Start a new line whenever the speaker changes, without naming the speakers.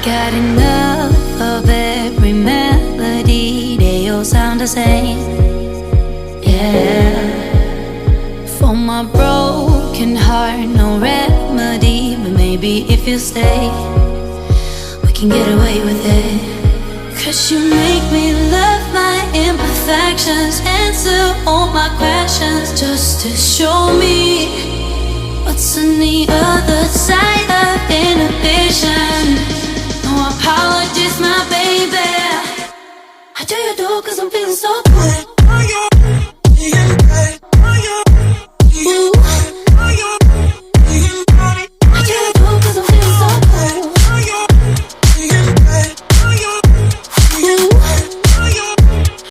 Got enough of every melody, they all sound the same. Yeah. For my broken heart, no remedy, but maybe if you stay, we can get away with it. 'Cause you make me love my imperfections, answer all my questions, just to show me what's on the other side of inhibition. No apologies, my baby. How do you do? 'Cause I'm feeling so